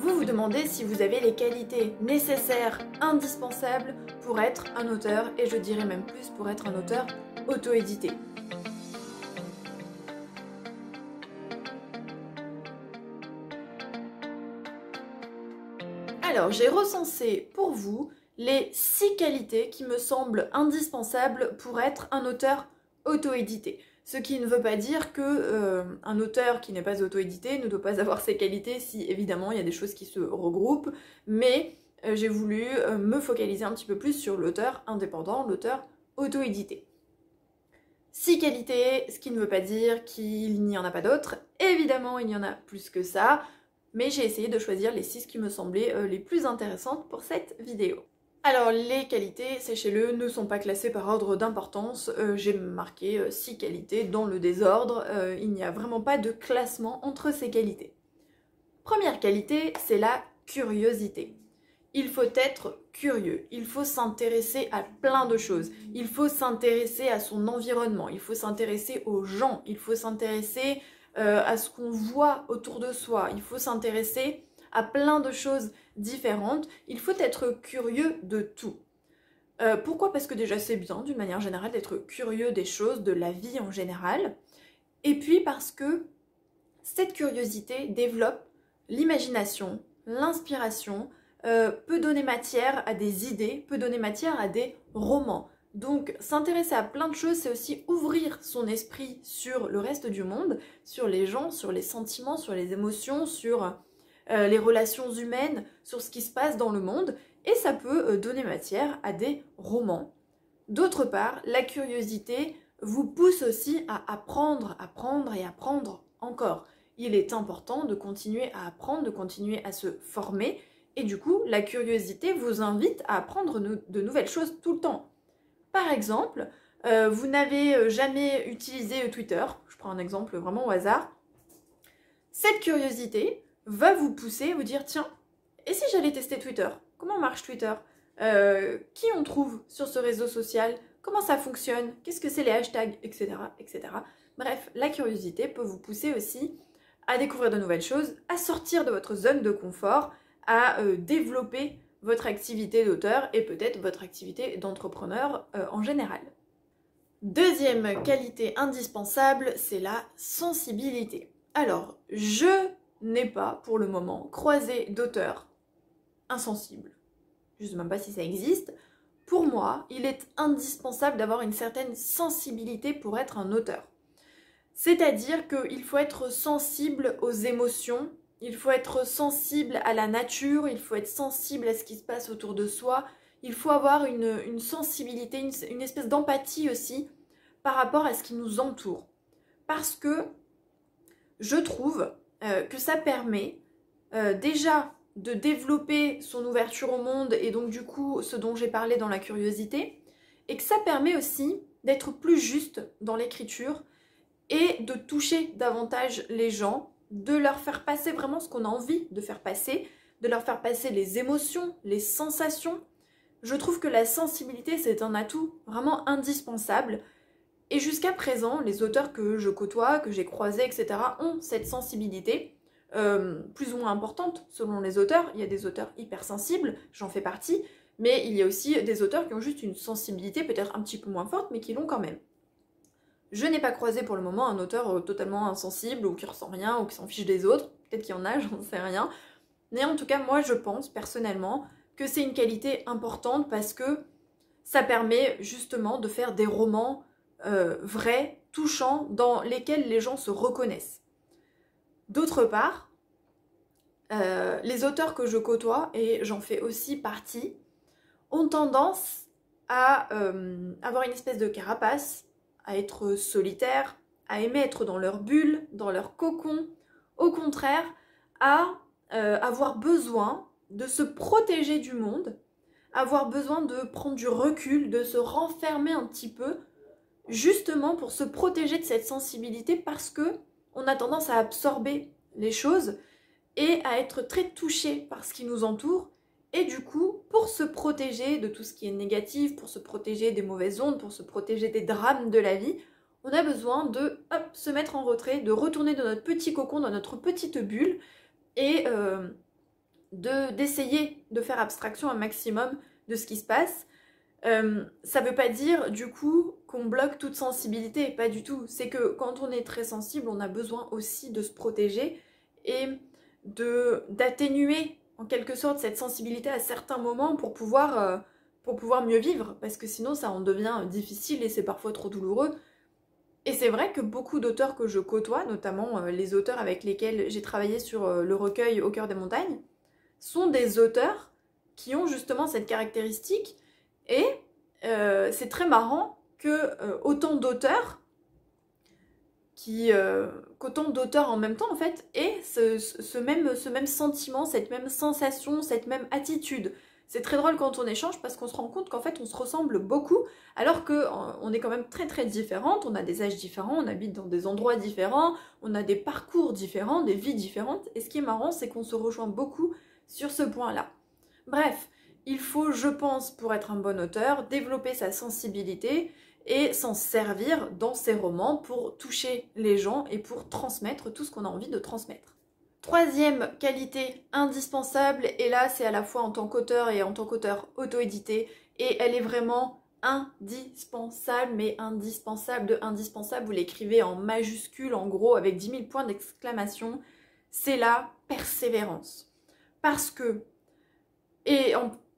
Vous vous demandez si vous avez les qualités nécessaires, indispensables pour être un auteur, et je dirais même plus pour être un auteur auto-édité. Alors, j'ai recensé pour vous les 6 qualités qui me semblent indispensables pour être un auteur auto-édité. Ce qui ne veut pas dire que un auteur qui n'est pas auto-édité ne doit pas avoir ces qualités, si évidemment il y a des choses qui se regroupent, mais j'ai voulu me focaliser un petit peu plus sur l'auteur indépendant, l'auteur auto-édité. 6 qualités, ce qui ne veut pas dire qu'il n'y en a pas d'autres. Évidemment, il y en a plus que ça, mais j'ai essayé de choisir les 6 qui me semblaient les plus intéressantes pour cette vidéo. Alors les qualités, sachez-le, ne sont pas classées par ordre d'importance, j'ai marqué 6 qualités dans le désordre, il n'y a vraiment pas de classement entre ces qualités. Première qualité, c'est la curiosité. Il faut être curieux, il faut s'intéresser à plein de choses, il faut s'intéresser à son environnement, il faut s'intéresser aux gens, il faut s'intéresser à ce qu'on voit autour de soi, il faut s'intéresser à plein de choses différentes, il faut être curieux de tout. Pourquoi? Parce que déjà c'est bien d'une manière générale d'être curieux des choses, de la vie en général, et puis parce que cette curiosité développe l'imagination, l'inspiration, peut donner matière à des idées, peut donner matière à des romans. Donc s'intéresser à plein de choses, c'est aussi ouvrir son esprit sur le reste du monde, sur les gens, sur les sentiments, sur les émotions, sur les relations humaines, sur ce qui se passe dans le monde, et ça peut donner matière à des romans. D'autre part, la curiosité vous pousse aussi à apprendre, apprendre et apprendre encore. Il est important de continuer à apprendre, de continuer à se former, et du coup, la curiosité vous invite à apprendre de nouvelles choses tout le temps. Par exemple, vous n'avez jamais utilisé Twitter, je prends un exemple vraiment au hasard, cette curiosité va vous pousser à vous dire, tiens, et si j'allais tester Twitter? Comment marche Twitter? Qui on trouve sur ce réseau social? Comment ça fonctionne? Qu'est-ce que c'est les hashtags? Etc., etc. Bref, la curiosité peut vous pousser aussi à découvrir de nouvelles choses, à sortir de votre zone de confort, à développer votre activité d'auteur et peut-être votre activité d'entrepreneur en général. Deuxième qualité indispensable, c'est la sensibilité. Alors, je n'ai pas pour le moment croisé d'auteurs insensibles. Je ne sais même pas si ça existe. Pour moi, il est indispensable d'avoir une certaine sensibilité pour être un auteur. C'est-à-dire qu'il faut être sensible aux émotions, il faut être sensible à la nature, il faut être sensible à ce qui se passe autour de soi, il faut avoir une sensibilité, une espèce d'empathie aussi par rapport à ce qui nous entoure. Parce que je trouve que ça permet déjà de développer son ouverture au monde et donc du coup ce dont j'ai parlé dans la curiosité, et que ça permet aussi d'être plus juste dans l'écriture et de toucher davantage les gens, de leur faire passer vraiment ce qu'on a envie de faire passer, de leur faire passer les émotions, les sensations. Je trouve que la sensibilité, c'est un atout vraiment indispensable. Et jusqu'à présent, les auteurs que je côtoie, que j'ai croisés, etc., ont cette sensibilité plus ou moins importante selon les auteurs. Il y a des auteurs hypersensibles, j'en fais partie, mais il y a aussi des auteurs qui ont juste une sensibilité peut-être un petit peu moins forte, mais qui l'ont quand même. Je n'ai pas croisé pour le moment un auteur totalement insensible ou qui ressent rien ou qui s'en fiche des autres. Peut-être qu'il y en a, j'en sais rien. Mais en tout cas, moi je pense personnellement que c'est une qualité importante parce que ça permet justement de faire des romans vrais, touchants, dans lesquels les gens se reconnaissent. D'autre part, les auteurs que je côtoie, et j'en fais aussi partie, ont tendance à avoir une espèce de carapace, à être solitaires, à aimer être dans leur bulle, dans leur cocon, au contraire, à avoir besoin de se protéger du monde, avoir besoin de prendre du recul, de se renfermer un petit peu, justement pour se protéger de cette sensibilité parce que on a tendance à absorber les choses et à être très touché par ce qui nous entoure. Et du coup, pour se protéger de tout ce qui est négatif, pour se protéger des mauvaises ondes, pour se protéger des drames de la vie, on a besoin de se mettre en retrait, de retourner dans notre petit cocon, dans notre petite bulle, et d'essayer de faire abstraction un maximum de ce qui se passe. Ça veut pas dire du coup qu'on bloque toute sensibilité, pas du tout. C'est que quand on est très sensible, on a besoin aussi de se protéger et d'atténuer en quelque sorte cette sensibilité à certains moments pour pouvoir mieux vivre, parce que sinon ça en devient difficile et c'est parfois trop douloureux. Et c'est vrai que beaucoup d'auteurs que je côtoie, notamment les auteurs avec lesquels j'ai travaillé sur le recueil Au cœur des montagnes, sont des auteurs qui ont justement cette caractéristique. Et c'est très marrant que autant d'auteurs qu'autant d'auteurs en même temps en fait aient ce même sentiment, cette même sensation, cette même attitude. C'est très drôle quand on échange parce qu'on se rend compte qu'en fait on se ressemble beaucoup alors qu'on est quand même très très différentes, on a des âges différents, on habite dans des endroits différents, on a des parcours différents, des vies différentes, et ce qui est marrant c'est qu'on se rejoint beaucoup sur ce point-là. Bref, il faut, je pense, pour être un bon auteur, développer sa sensibilité et s'en servir dans ses romans pour toucher les gens et pour transmettre tout ce qu'on a envie de transmettre. Troisième qualité indispensable, et là c'est à la fois en tant qu'auteur et en tant qu'auteur auto-édité, et elle est vraiment indispensable, mais indispensable de indispensable, vous l'écrivez en majuscule en gros avec 10 000 points d'exclamation, c'est la persévérance. Parce que,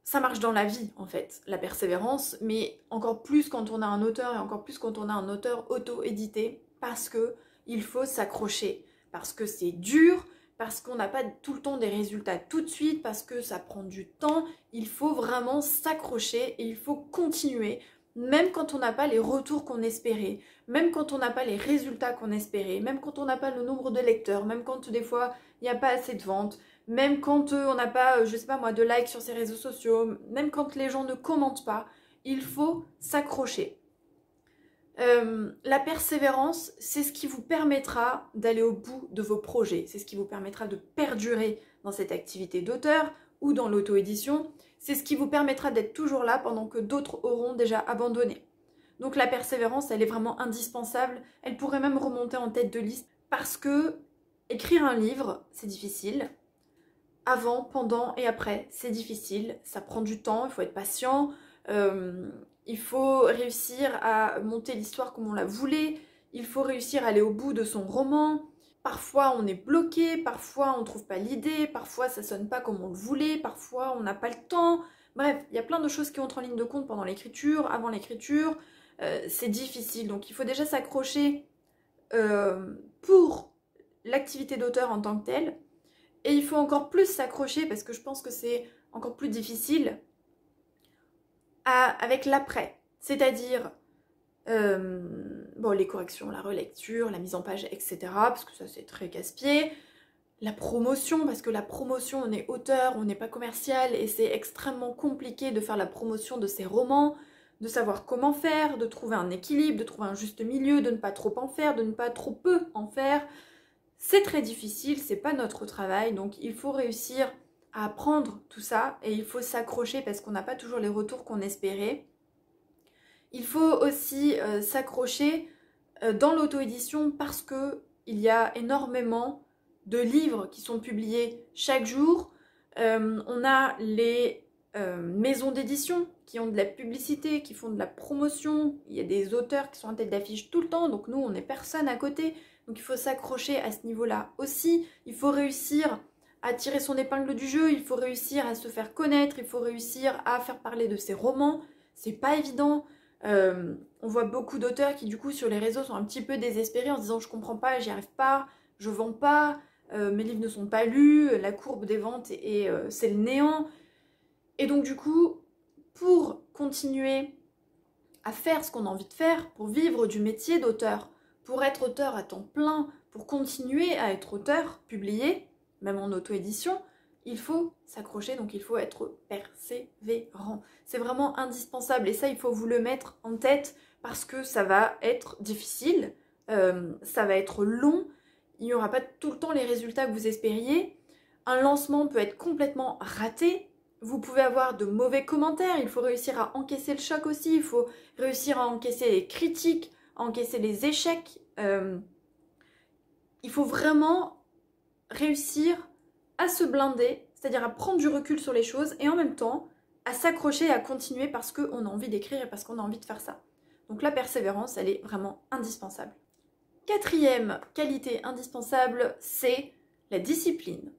ça marche dans la vie en fait, la persévérance, mais encore plus quand on a un auteur et encore plus quand on a un auteur auto-édité, parce que il faut s'accrocher, parce que c'est dur, parce qu'on n'a pas tout le temps des résultats tout de suite, parce que ça prend du temps, il faut vraiment s'accrocher et il faut continuer, même quand on n'a pas les retours qu'on espérait, même quand on n'a pas les résultats qu'on espérait, même quand on n'a pas le nombre de lecteurs, même quand des fois il n'y a pas assez de ventes, même quand on n'a pas, je sais pas moi, de likes sur ses réseaux sociaux, même quand les gens ne commentent pas, il faut s'accrocher. La persévérance, c'est ce qui vous permettra d'aller au bout de vos projets, c'est ce qui vous permettra de perdurer dans cette activité d'auteur ou dans l'auto-édition, c'est ce qui vous permettra d'être toujours là pendant que d'autres auront déjà abandonné. Donc la persévérance, elle est vraiment indispensable, elle pourrait même remonter en tête de liste parce que écrire un livre, c'est difficile. Avant, pendant et après, c'est difficile, ça prend du temps, il faut être patient, il faut réussir à monter l'histoire comme on la voulait, il faut réussir à aller au bout de son roman. Parfois on est bloqué, parfois on ne trouve pas l'idée, parfois ça sonne pas comme on le voulait, parfois on n'a pas le temps. Bref, il y a plein de choses qui entrent en ligne de compte pendant l'écriture, avant l'écriture, c'est difficile. Donc il faut déjà s'accrocher pour l'activité d'auteur en tant que telle. Et il faut encore plus s'accrocher, parce que je pense que c'est encore plus difficile, avec l'après. C'est-à-dire, les corrections, la relecture, la mise en page, etc. Parce que ça c'est très casse-pied. La promotion, parce que la promotion, on est auteur, on n'est pas commercial, et c'est extrêmement compliqué de faire la promotion de ses romans, de savoir comment faire, de trouver un équilibre, de trouver un juste milieu, de ne pas trop en faire, de ne pas trop peu en faire. C'est très difficile, c'est pas notre travail, donc il faut réussir à apprendre tout ça et il faut s'accrocher parce qu'on n'a pas toujours les retours qu'on espérait. Il faut aussi s'accrocher dans l'auto-édition parce qu'il y a énormément de livres qui sont publiés chaque jour. On a les maisons d'édition qui ont de la publicité, qui font de la promotion. Il y a des auteurs qui sont en tête d'affiche tout le temps, donc nous on n'est personne à côté. Donc il faut s'accrocher à ce niveau-là aussi. Il faut réussir à tirer son épingle du jeu, il faut réussir à se faire connaître, il faut réussir à faire parler de ses romans. C'est pas évident. On voit beaucoup d'auteurs qui du coup sur les réseaux sont un petit peu désespérés en se disant je comprends pas, j'y arrive pas, je vends pas, mes livres ne sont pas lus, la courbe des ventes c'est le néant. Et donc du coup, pour continuer à faire ce qu'on a envie de faire, pour vivre du métier d'auteur, pour être auteur à temps plein, pour continuer à être auteur, publié, même en auto-édition, il faut s'accrocher, donc il faut être persévérant. C'est vraiment indispensable et ça, il faut vous le mettre en tête parce que ça va être difficile, ça va être long, il n'y aura pas tout le temps les résultats que vous espériez. Un lancement peut être complètement raté, vous pouvez avoir de mauvais commentaires, il faut réussir à encaisser le choc aussi, il faut réussir à encaisser les critiques, encaisser les échecs. Il faut vraiment réussir à se blinder c'est-à-dire à prendre du recul sur les choses et en même temps à s'accrocher et à continuer parce qu'on a envie d'écrire et parce qu'on a envie de faire ça. Donc la persévérance, elle est vraiment indispensable. Quatrième qualité indispensable, c'est la discipline.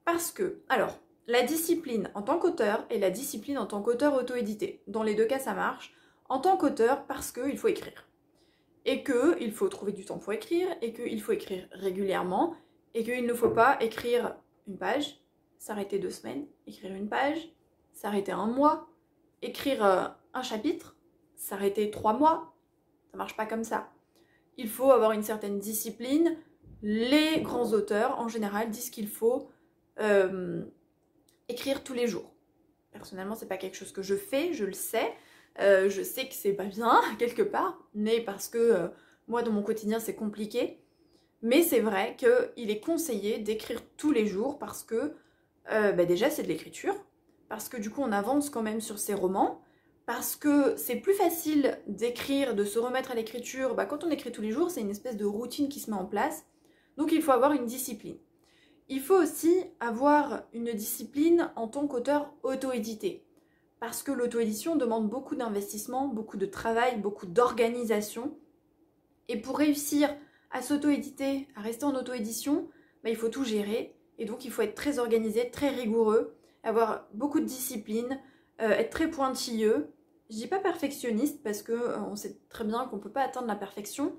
Parce que, alors, la discipline en tant qu'auteur et la discipline en tant qu'auteur auto-édité. Dans les deux cas, ça marche. En tant qu'auteur, parce qu'il faut écrire. Et qu'il faut trouver du temps pour écrire, et qu'il faut écrire régulièrement, et qu'il ne faut pas écrire une page, s'arrêter 2 semaines, écrire une page, s'arrêter 1 mois, écrire un chapitre, s'arrêter 3 mois. Ça marche pas comme ça. Il faut avoir une certaine discipline. Les grands auteurs, en général, disent qu'il faut écrire tous les jours. Personnellement, c'est pas quelque chose que je fais, je le sais. Je sais que c'est pas bien, quelque part, mais parce que moi, dans mon quotidien, c'est compliqué. Mais c'est vrai qu'il est conseillé d'écrire tous les jours parce que, déjà, c'est de l'écriture. Parce que du coup, on avance quand même sur ses romans. Parce que c'est plus facile d'écrire, de se remettre à l'écriture. Quand on écrit tous les jours, c'est une espèce de routine qui se met en place. Donc, il faut avoir une discipline. Il faut aussi avoir une discipline en tant qu'auteur auto-édité. Parce que l'auto-édition demande beaucoup d'investissement, beaucoup de travail, beaucoup d'organisation. Et pour réussir à s'auto-éditer, à rester en auto-édition, il faut tout gérer. Et donc il faut être très organisé, très rigoureux, avoir beaucoup de discipline, être très pointilleux. Je dis pas perfectionniste parce qu'on sait très bien qu'on ne peut pas atteindre la perfection.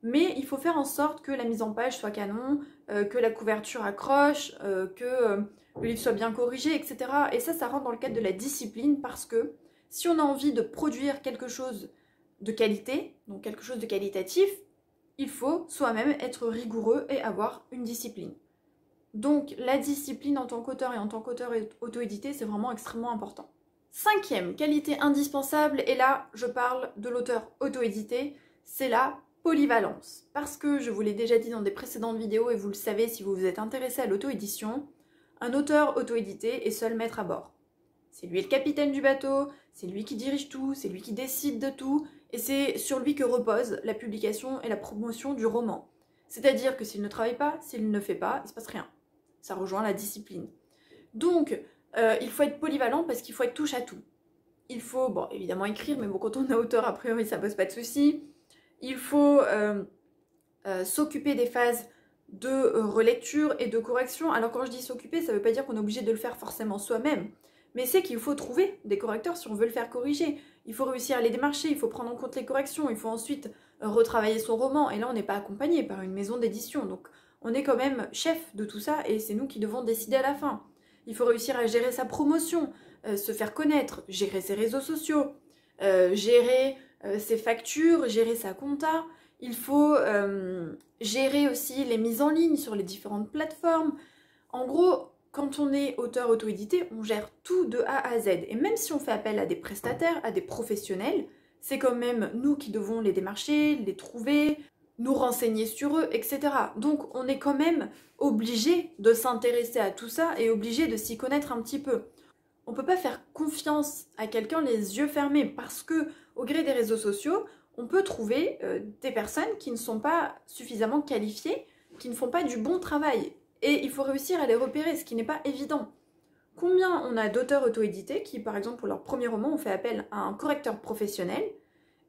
Mais il faut faire en sorte que la mise en page soit canon, que la couverture accroche, que le livre soit bien corrigé, etc. Et ça rentre dans le cadre de la discipline parce que si on a envie de produire quelque chose de qualité, donc quelque chose de qualitatif, il faut soi-même être rigoureux et avoir une discipline. Donc la discipline en tant qu'auteur et en tant qu'auteur auto-édité, c'est vraiment extrêmement important. 5e qualité indispensable, et là je parle de l'auteur auto-édité, c'est la polyvalence. Parce que je vous l'ai déjà dit dans des précédentes vidéos et vous le savez si vous vous êtes intéressé à l'auto-édition, un auteur auto-édité est seul maître à bord. C'est lui le capitaine du bateau, c'est lui qui dirige tout, c'est lui qui décide de tout, et c'est sur lui que repose la publication et la promotion du roman. C'est-à-dire que s'il ne travaille pas, s'il ne fait pas, il ne se passe rien. Ça rejoint la discipline. Donc, il faut être polyvalent parce qu'il faut être touche à tout. Il faut, évidemment écrire, mais quand on est auteur, a priori, ça pose pas de soucis. Il faut s'occuper des phases de relecture et de correction. Alors quand je dis s'occuper, ça ne veut pas dire qu'on est obligé de le faire forcément soi-même. Mais c'est qu'il faut trouver des correcteurs si on veut le faire corriger. Il faut réussir à les démarcher, il faut prendre en compte les corrections, il faut ensuite retravailler son roman. Et là, on n'est pas accompagné par une maison d'édition. Donc on est quand même chef de tout ça et c'est nous qui devons décider à la fin. Il faut réussir à gérer sa promotion, se faire connaître, gérer ses réseaux sociaux, gérer ses factures, gérer sa compta. Il faut gérer aussi les mises en ligne sur les différentes plateformes. En gros, quand on est auteur auto-édité, on gère tout de A à Z. Et même si on fait appel à des prestataires, à des professionnels, c'est quand même nous qui devons les démarcher, les trouver, nous renseigner sur eux, etc. Donc on est quand même obligé de s'intéresser à tout ça et obligé de s'y connaître un petit peu. On ne peut pas faire confiance à quelqu'un les yeux fermés parce que, au gré des réseaux sociaux, on peut trouver des personnes qui ne sont pas suffisamment qualifiées, qui ne font pas du bon travail. Et il faut réussir à les repérer, ce qui n'est pas évident. Combien on a d'auteurs auto-édités qui, par exemple, pour leur premier roman, ont fait appel à un correcteur professionnel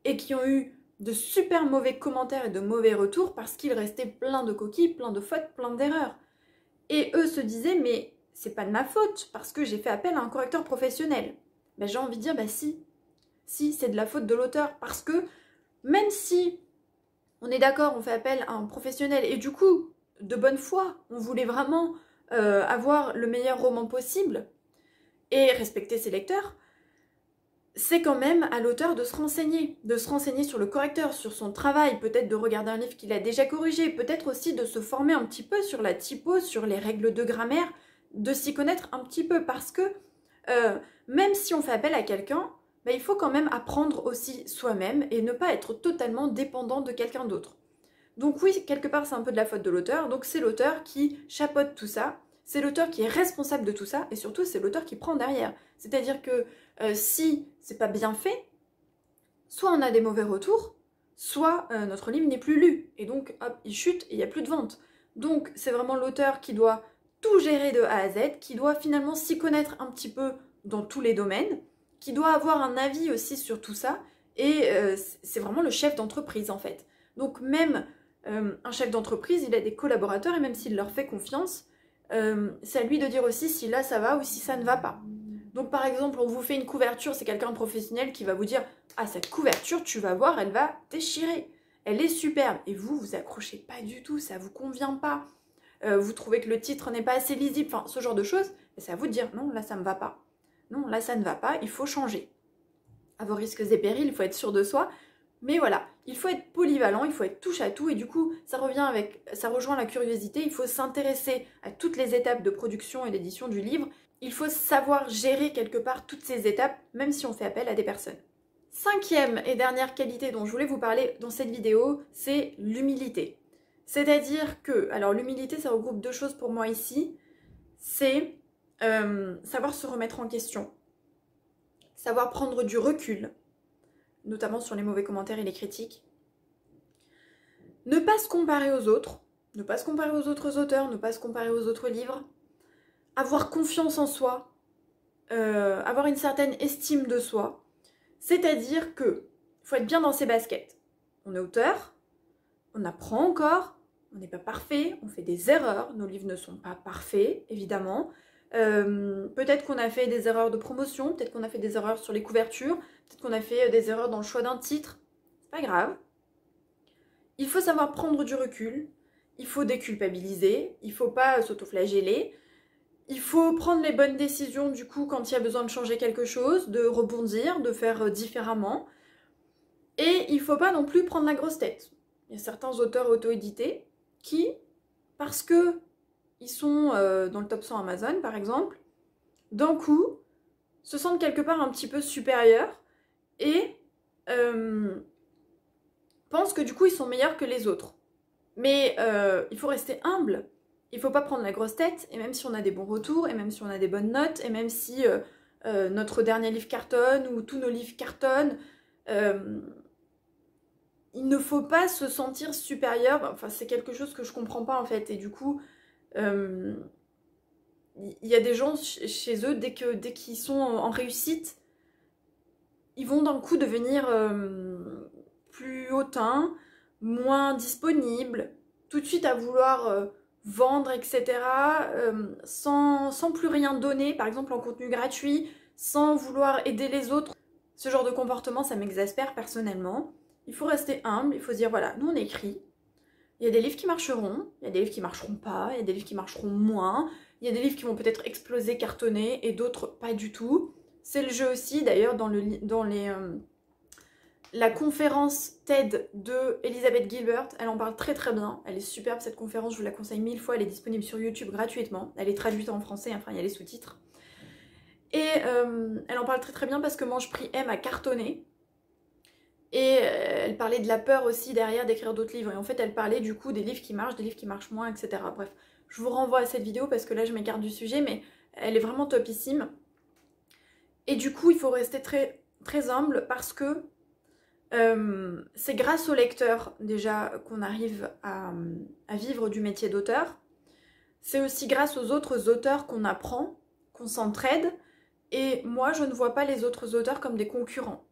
et qui ont eu de super mauvais commentaires et de mauvais retours parce qu'il restait plein de coquilles, plein de fautes, plein d'erreurs. Et eux se disaient, mais c'est pas de ma faute parce que j'ai fait appel à un correcteur professionnel. J'ai envie de dire, si. Si, c'est de la faute de l'auteur parce que même si on est d'accord, on fait appel à un professionnel et du coup, de bonne foi, on voulait vraiment avoir le meilleur roman possible et respecter ses lecteurs, c'est quand même à l'auteur de se renseigner sur le correcteur, sur son travail, peut-être de regarder un livre qu'il a déjà corrigé, peut-être aussi de se former un petit peu sur la typo, sur les règles de grammaire, de s'y connaître un petit peu parce que même si on fait appel à quelqu'un, il faut quand même apprendre aussi soi-même et ne pas être totalement dépendant de quelqu'un d'autre. Donc oui, quelque part c'est un peu de la faute de l'auteur, donc c'est l'auteur qui chapeaute tout ça, c'est l'auteur qui est responsable de tout ça, et surtout c'est l'auteur qui prend derrière. C'est-à-dire que si c'est pas bien fait, soit on a des mauvais retours, soit notre livre n'est plus lu, et donc hop, il chute et il n'y a plus de vente. Donc c'est vraiment l'auteur qui doit tout gérer de A à Z, qui doit finalement s'y connaître un petit peu dans tous les domaines, qui doit avoir un avis aussi sur tout ça, et c'est vraiment le chef d'entreprise en fait. Donc même un chef d'entreprise, il a des collaborateurs, et même s'il leur fait confiance, c'est à lui de dire aussi si là ça va ou si ça ne va pas. Donc par exemple, on vous fait une couverture, c'est quelqu'un de professionnel qui va vous dire « Ah, cette couverture, tu vas voir, elle va déchirer. Elle est superbe. » Et vous, vous accrochez pas du tout, ça vous convient pas. Vous trouvez que le titre n'est pas assez lisible, enfin ce genre de choses, c'est à vous de dire « Non, là ça me va pas. Non, là ça ne va pas, il faut changer. » À vos risques et périls, il faut être sûr de soi. Mais voilà, il faut être polyvalent, il faut être touche à tout, et du coup, ça rejoint la curiosité, il faut s'intéresser à toutes les étapes de production et d'édition du livre. Il faut savoir gérer quelque part toutes ces étapes, même si on fait appel à des personnes. Cinquième et dernière qualité dont je voulais vous parler dans cette vidéo, c'est l'humilité. C'est-à-dire que, alors l'humilité, ça regroupe deux choses pour moi ici, c'est savoir se remettre en question, savoir prendre du recul, notamment sur les mauvais commentaires et les critiques. Ne pas se comparer aux autres, ne pas se comparer aux autres auteurs, ne pas se comparer aux autres livres. Avoir confiance en soi, avoir une certaine estime de soi. C'est-à-dire que faut être bien dans ses baskets. On est auteur, on apprend encore, on n'est pas parfait, on fait des erreurs, nos livres ne sont pas parfaits, évidemment. Peut-être qu'on a fait des erreurs de promotion, peut-être qu'on a fait des erreurs sur les couvertures, peut-être qu'on a fait des erreurs dans le choix d'un titre, c'est pas grave. Il faut savoir prendre du recul, il faut déculpabiliser, il faut pas s'autoflageller, il faut prendre les bonnes décisions du coup quand il y a besoin de changer quelque chose, de rebondir, de faire différemment. Et il faut pas non plus prendre la grosse tête. Il y a certains auteurs auto-édités qui, parce que ils sont dans le top 100 Amazon par exemple, d'un coup, se sentent quelque part un petit peu supérieurs et pensent que du coup ils sont meilleurs que les autres. Mais il faut rester humble, il faut pas prendre la grosse tête, et même si on a des bons retours, et même si on a des bonnes notes, et même si notre dernier livre cartonne, ou tous nos livres cartonnent, il ne faut pas se sentir supérieur, enfin c'est quelque chose que je comprends pas en fait, et du coup, il y a des gens chez eux, dès qu'ils sont en réussite, ils vont d'un coup devenir plus hautains, moins disponibles, tout de suite à vouloir vendre, etc., sans plus rien donner, par exemple en contenu gratuit, sans vouloir aider les autres. Ce genre de comportement, ça m'exaspère personnellement. Il faut rester humble, il faut se dire, voilà, nous on écrit, il y a des livres qui marcheront, il y a des livres qui marcheront pas, il y a des livres qui marcheront moins, il y a des livres qui vont peut-être exploser, cartonner, et d'autres pas du tout. C'est le jeu aussi, d'ailleurs, la conférence TED de Elizabeth Gilbert, elle en parle très très bien, elle est superbe cette conférence, je vous la conseille 1000 fois, elle est disponible sur YouTube gratuitement, elle est traduite en français, enfin il y a les sous-titres. Et elle en parle très très bien parce que Mange Prix M a cartonné, et elle parlait de la peur aussi derrière d'écrire d'autres livres, et en fait elle parlait du coup des livres qui marchent moins, etc. Bref, je vous renvoie à cette vidéo parce que là je m'écarte du sujet, mais elle est vraiment topissime. Et du coup il faut rester très, très humble parce que c'est grâce aux lecteurs déjà qu'on arrive à vivre du métier d'auteur. C'est aussi grâce aux autres auteurs qu'on apprend, qu'on s'entraide. Et moi, je ne vois pas les autres auteurs comme des concurrents.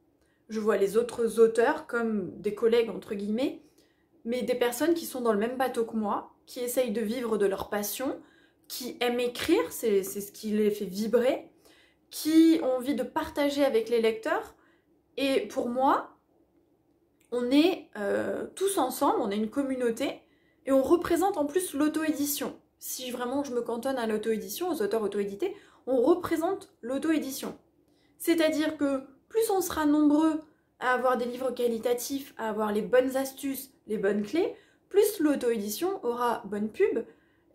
Je vois les autres auteurs comme des collègues, entre guillemets, mais des personnes qui sont dans le même bateau que moi, qui essayent de vivre de leur passion, qui aiment écrire, c'est ce qui les fait vibrer, qui ont envie de partager avec les lecteurs. Et pour moi, on est tous ensemble, on est une communauté, et on représente en plus l'auto-édition. Si vraiment je me cantonne à l'auto-édition, aux auteurs auto-édités, on représente l'auto-édition. C'est-à-dire que plus on sera nombreux à avoir des livres qualitatifs, à avoir les bonnes astuces, les bonnes clés, plus l'auto-édition aura bonne pub,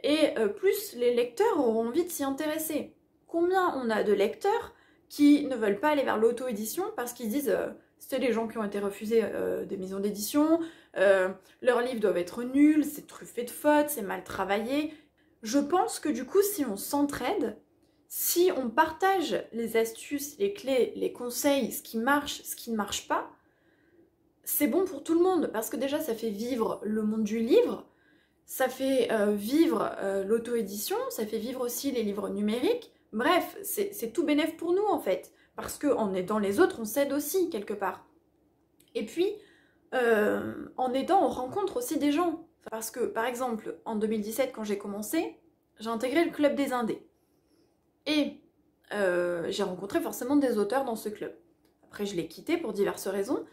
et plus les lecteurs auront envie de s'y intéresser. Combien on a de lecteurs qui ne veulent pas aller vers l'auto-édition parce qu'ils disent c'est les gens qui ont été refusés des maisons d'édition, leurs livres doivent être nuls, c'est truffé de fautes, c'est mal travaillé. Je pense que du coup, si on s'entraide, si on partage les astuces, les clés, les conseils, ce qui marche, ce qui ne marche pas, c'est bon pour tout le monde parce que déjà ça fait vivre le monde du livre, ça fait vivre l'auto-édition, ça fait vivre aussi les livres numériques. Bref, c'est tout bénef pour nous en fait, parce qu'en aidant les autres, on s'aide aussi quelque part. Et puis, en aidant, on rencontre aussi des gens. Parce que, par exemple, en 2017, quand j'ai commencé, j'ai intégré le Club des Indés. Et j'ai rencontré forcément des auteurs dans ce club. Après, je l'ai quitté pour diverses raisons.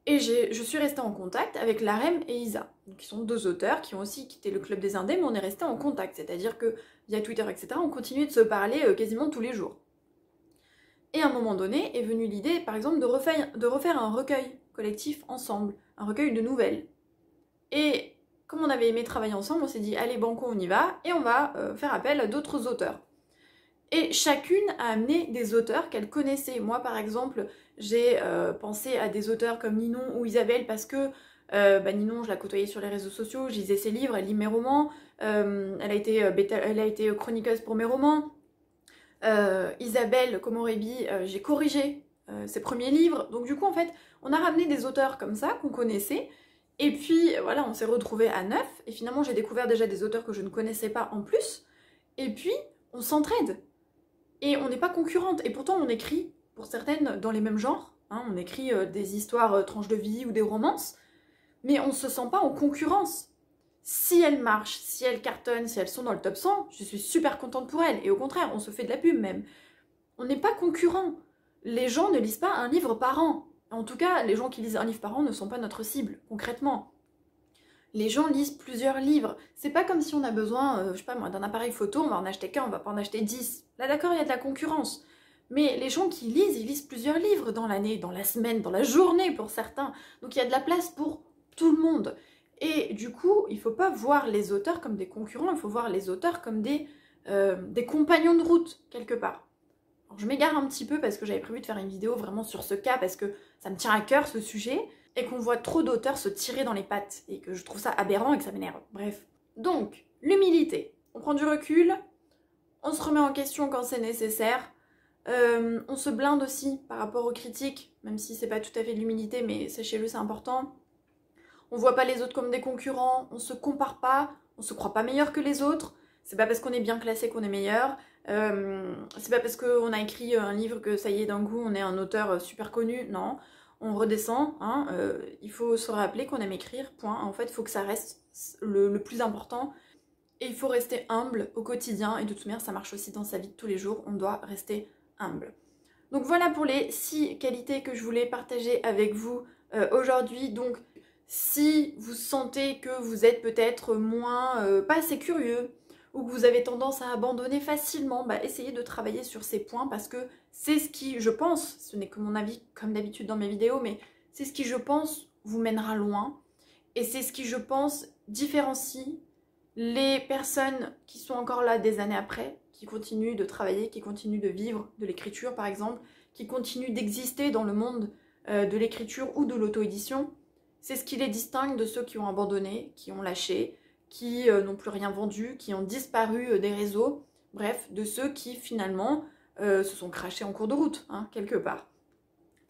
Et je suis restée en contact avec Larem et Isa, qui sont deux auteurs qui ont aussi quitté le Club des Indés, mais on est resté en contact. C'est-à-dire que via Twitter, etc., on continuait de se parler quasiment tous les jours. Et à un moment donné est venue l'idée, par exemple, de refaire un recueil collectif ensemble, un recueil de nouvelles. Et comme on avait aimé travailler ensemble, on s'est dit, allez banco, on y va, et on va faire appel à d'autres auteurs. Et chacune a amené des auteurs qu'elle connaissait. Moi, par exemple, j'ai pensé à des auteurs comme Ninon ou Isabelle parce que Ninon, je la côtoyais sur les réseaux sociaux, je lisais ses livres, elle lit mes romans, elle a été chroniqueuse pour mes romans. Isabelle Komorebi, j'ai corrigé ses premiers livres. Donc du coup, en fait, on a ramené des auteurs comme ça qu'on connaissait. Et puis, voilà, on s'est retrouvés à 9. Et finalement, j'ai découvert déjà des auteurs que je ne connaissais pas en plus. Et puis, on s'entraide. Et on n'est pas concurrentes. Et pourtant, on écrit, pour certaines, dans les mêmes genres. Hein, on écrit des histoires tranches de vie ou des romances. Mais on ne se sent pas en concurrence. Si elles marchent, si elles cartonnent, si elles sont dans le top 100, je suis super contente pour elles. Et au contraire, on se fait de la pub même. On n'est pas concurrents. Les gens ne lisent pas un livre par an. En tout cas, les gens qui lisent un livre par an ne sont pas notre cible, concrètement. Les gens lisent plusieurs livres. C'est pas comme si on a besoin, je sais pas moi, d'un appareil photo, on va en acheter qu'un, on va pas en acheter 10. Là d'accord, il y a de la concurrence. Mais les gens qui lisent, ils lisent plusieurs livres dans l'année, dans la semaine, dans la journée pour certains. Donc il y a de la place pour tout le monde. Et du coup, il faut pas voir les auteurs comme des concurrents, il faut voir les auteurs comme des compagnons de route, quelque part. Alors, je m'égare un petit peu parce que j'avais prévu de faire une vidéo vraiment sur ce cas, parce que ça me tient à cœur ce sujet, et qu'on voit trop d'auteurs se tirer dans les pattes, et que je trouve ça aberrant et que ça m'énerve. Bref. Donc, l'humilité. On prend du recul, on se remet en question quand c'est nécessaire, on se blinde aussi par rapport aux critiques, même si c'est pas tout à fait de l'humilité, mais sachez-le, c'est important. On voit pas les autres comme des concurrents, on se compare pas, on se croit pas meilleur que les autres. C'est pas parce qu'on est bien classé qu'on est meilleur. C'est pas parce qu'on a écrit un livre que ça y est, d'un coup, on est un auteur super connu. Non, on redescend. Hein, il faut se rappeler qu'on aime écrire, point. En fait, il faut que ça reste le plus important. Et il faut rester humble au quotidien. Et de toute manière, ça marche aussi dans sa vie de tous les jours. On doit rester humble. Donc voilà pour les 6 qualités que je voulais partager avec vous aujourd'hui. Donc, si vous sentez que vous êtes peut-être moins, pas assez curieux, ou que vous avez tendance à abandonner facilement, essayez de travailler sur ces points parce que c'est ce qui, je pense, ce n'est que mon avis comme d'habitude dans mes vidéos, mais c'est ce qui, je pense, vous mènera loin. Et c'est ce qui, je pense, différencie les personnes qui sont encore là des années après, qui continuent de travailler, qui continuent de vivre de l'écriture par exemple, qui continuent d'exister dans le monde de l'écriture ou de l'auto-édition. C'est ce qui les distingue de ceux qui ont abandonné, qui ont lâché, qui n'ont plus rien vendu, qui ont disparu des réseaux. Bref, de ceux qui finalement se sont crachés en cours de route, hein, quelque part.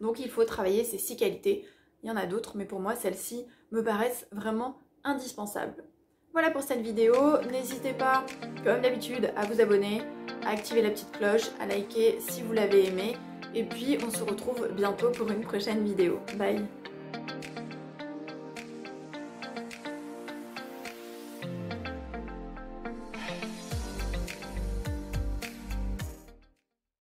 Donc il faut travailler ces 6 qualités. Il y en a d'autres, mais pour moi, celles-ci me paraissent vraiment indispensables. Voilà pour cette vidéo. N'hésitez pas, comme d'habitude, à vous abonner, à activer la petite cloche, à liker si vous l'avez aimé. Et puis, on se retrouve bientôt pour une prochaine vidéo. Bye!